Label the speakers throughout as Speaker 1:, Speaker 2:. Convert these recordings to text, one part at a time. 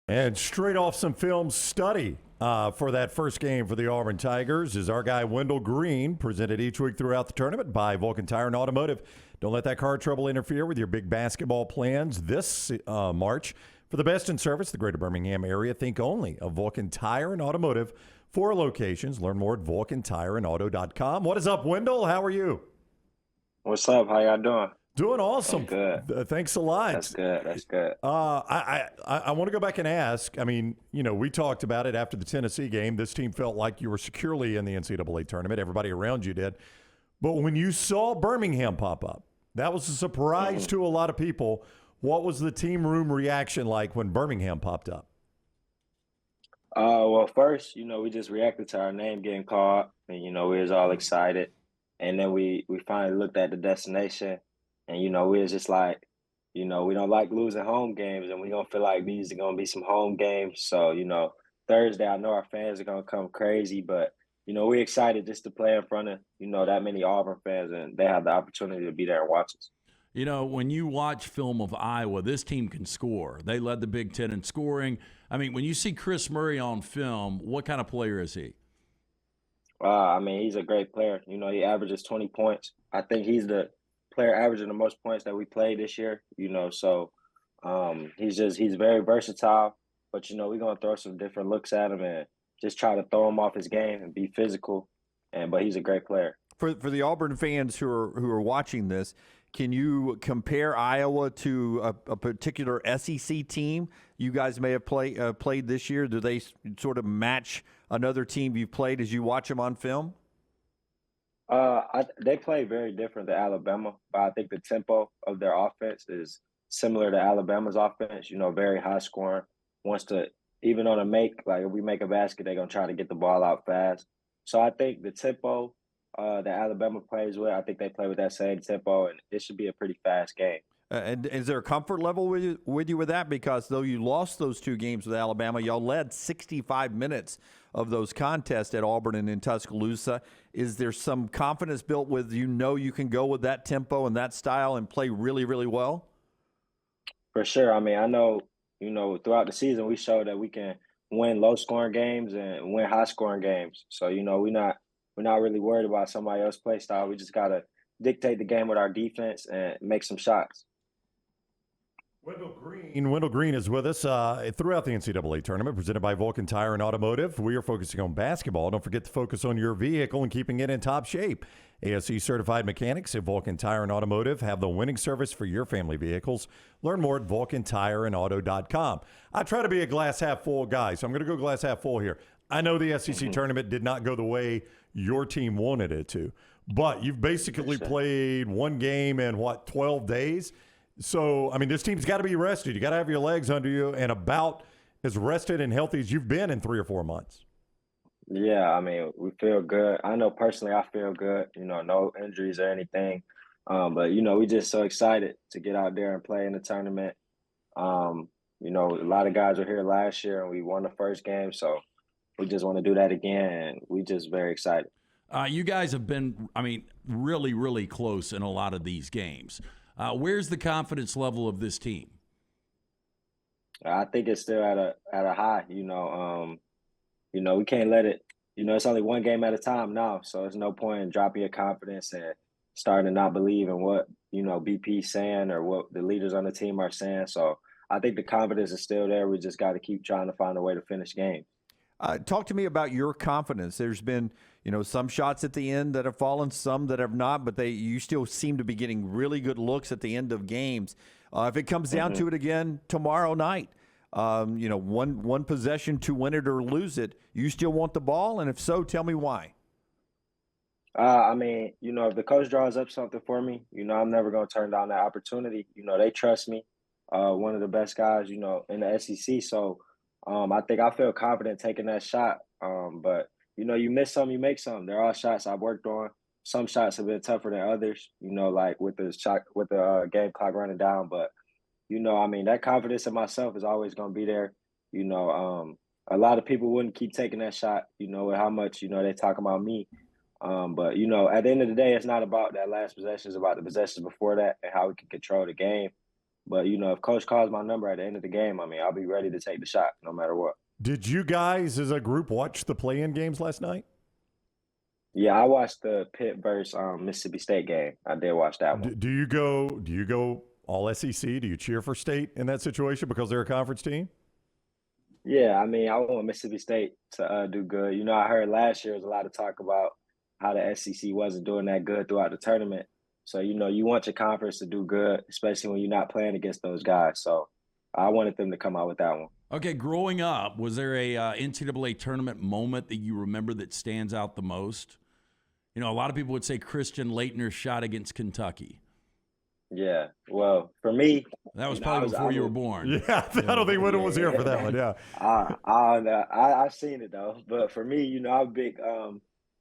Speaker 1: And straight off some film study for that first game for the Auburn Tigers is our guy Wendell Green, presented each week throughout the tournament by Vulcan Tire and Automotive. Don't let that car trouble interfere with your big basketball plans this March. For the best in service, the greater Birmingham area, think only of Vulcan Tire and Automotive. 4 locations. Learn more at vulcantireandauto.com. What is up, Wendell? How are you?
Speaker 2: What's up? How y'all doing?
Speaker 1: Doing
Speaker 2: I'm
Speaker 1: awesome.
Speaker 2: good.
Speaker 1: Thanks a lot.
Speaker 2: That's good. That's good.
Speaker 1: I want to go back and ask. I mean, we talked about it after the Tennessee game. This team felt like you were securely in the NCAA tournament. Everybody around you did. But when you saw Birmingham pop up, that was a surprise to a lot of people. What was the team room reaction like when Birmingham popped up?
Speaker 2: Well, first, we just reacted to our name getting called, and we was all excited, and then we finally looked at the destination, and we was just like, we don't like losing home games, and we don't feel like these are gonna be some home games. So, Thursday, I know our fans are gonna come crazy, but we're excited just to play in front of that many Auburn fans, and they have the opportunity to be there and watch us.
Speaker 3: When you watch film of Iowa, this team can score. They led the Big Ten in scoring. I mean, when you see Chris Murray on film, what kind of player is he?
Speaker 2: He's a great player. He averages 20 points. I think he's the player averaging the most points that we played this year. So he's very versatile. But we're gonna throw some different looks at him and just try to throw him off his game and be physical. But he's a great player.
Speaker 4: For the Auburn fans who are watching this, can you compare Iowa to a particular SEC team you guys may have played this year? Do they sort of match another team you've played as you watch them on film?
Speaker 2: They play very different than Alabama, but I think the tempo of their offense is similar to Alabama's offense. Very high scoring. Wants to even on a make, like if we make a basket, they're gonna try to get the ball out fast. So I think the tempo that Alabama plays with, I think they play with that same tempo, and it should be a pretty fast game.
Speaker 4: And is there a comfort level with you with that? Because though you lost those 2 games with Alabama, y'all led 65 minutes of those contests at Auburn and in Tuscaloosa. Is there some confidence built with you can go with that tempo and that style and play really, really well?
Speaker 2: For sure. I know, throughout the season we showed that we can win low scoring games and win high scoring games. So, we're not really worried about somebody else's play style. We just gotta dictate the game with our defense and make some shots.
Speaker 1: Wendell Green is with us throughout the NCAA tournament, presented by Vulcan Tire and Automotive. We are focusing on basketball. Don't forget to focus on your vehicle and keeping it in top shape. ASE certified mechanics at Vulcan Tire and Automotive have the winning service for your family vehicles. Learn more at vulcantireandauto.com. I try to be a glass half full guy, so I'm going to go glass half full here. I know the SEC tournament did not go the way your team wanted it to, but you've basically played one game in 12 days? So, this team's got to be rested. You got to have your legs under you and about as rested and healthy as you've been in 3 or 4 months.
Speaker 2: Yeah, we feel good. I know personally I feel good, no injuries or anything. But, we just so excited to get out there and play in the tournament. A lot of guys were here last year and we won the first game. So we just want to do that again. And we just very excited.
Speaker 3: You guys have been, really, really close in a lot of these games. Where's the confidence level of this team?
Speaker 2: I think it's still at a high. We can't let it. It's only one game at a time now, so there's no point in dropping your confidence and starting to not believe in what BP's saying or what the leaders on the team are saying. So I think the confidence is still there. We just got to keep trying to find a way to finish games.
Speaker 4: Talk to me about your confidence. There's been, some shots at the end that have fallen, some that have not, but you still seem to be getting really good looks at the end of games. If it comes down to it again tomorrow night, one possession to win it or lose it, you still want the ball? And if so, tell me why.
Speaker 2: If the coach draws up something for me, I'm never going to turn down that opportunity. They trust me. One of the best guys, in the SEC. So, I think I feel confident taking that shot. But you miss some, you make some. There are shots I've worked on. Some shots have been tougher than others. Like with the game clock running down. But that confidence in myself is always going to be there. A lot of people wouldn't keep taking that shot. With how much they talk about me. But at the end of the day, it's not about that last possession. It's about the possessions before that and how we can control the game. But, if coach calls my number at the end of the game, I'll be ready to take the shot no matter what.
Speaker 1: Did you guys as a group watch the play-in games last night?
Speaker 2: Yeah, I watched the Pitt versus Mississippi State game. I did watch that one.
Speaker 1: Do you go all SEC? Do you cheer for State in that situation because they're a conference team?
Speaker 2: Yeah, I want Mississippi State to do good. I heard last year was a lot of talk about how the SEC wasn't doing that good throughout the tournament. So, you want your conference to do good, especially when you're not playing against those guys. So, I wanted them to come out with that one.
Speaker 3: Okay, growing up, was there a NCAA tournament moment that you remember that stands out the most? A lot of people would say Christian Laettner's shot against Kentucky.
Speaker 2: Yeah, well, for me,
Speaker 3: that was probably before you were born.
Speaker 1: Yeah, I don't think Wendell was here for that one. Yeah,
Speaker 2: I've seen it though. But for me, I'm a big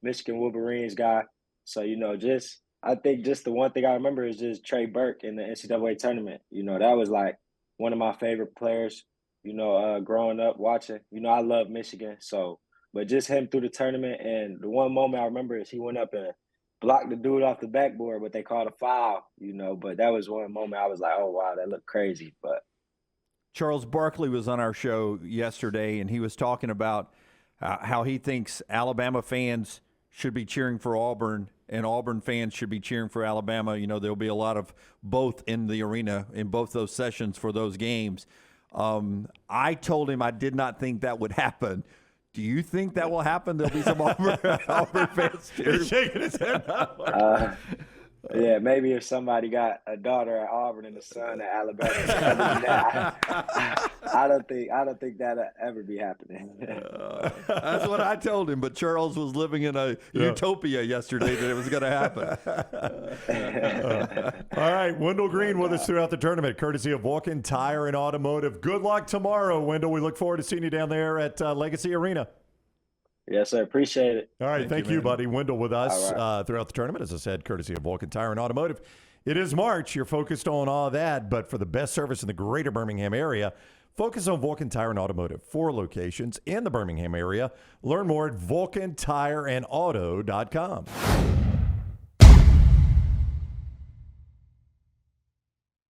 Speaker 2: Michigan Wolverines guy. So I think the one thing I remember is just Trey Burke in the NCAA tournament. That was like one of my favorite players. Growing up watching. I love Michigan. So, but just him through the tournament, and the one moment I remember is he went up and blocked the dude off the backboard, but they called a foul, But that was one moment I was like, oh, wow, that looked crazy. But
Speaker 4: Charles Barkley was on our show yesterday, and he was talking about how he thinks Alabama fans should be cheering for Auburn and Auburn fans should be cheering for Alabama. There'll be a lot of both in the arena in both those sessions for those games. I told him I did not think that would happen. Do you think that will happen? There'll be some Auburn fans
Speaker 1: he's shaking his head.
Speaker 2: Yeah, maybe if somebody got a daughter at Auburn and a son at Alabama. I don't think that'll ever be happening.
Speaker 4: That's what I told him. But Charles was living in a utopia yesterday that it was going to happen.
Speaker 1: All right, Wendell Green with us throughout the tournament, courtesy of Vulcan Tire and Automotive. Good luck tomorrow, Wendell. We look forward to seeing you down there at Legacy Arena.
Speaker 2: Yes, sir. Appreciate it.
Speaker 1: All right. Thank you, buddy. Wendell with us throughout the tournament, as I said, courtesy of Vulcan Tire and Automotive. It is March. You're focused on all that, but for the best service in the greater Birmingham area, focus on Vulcan Tire and Automotive. 4 locations in the Birmingham area. Learn more at VulcanTireandAuto.com.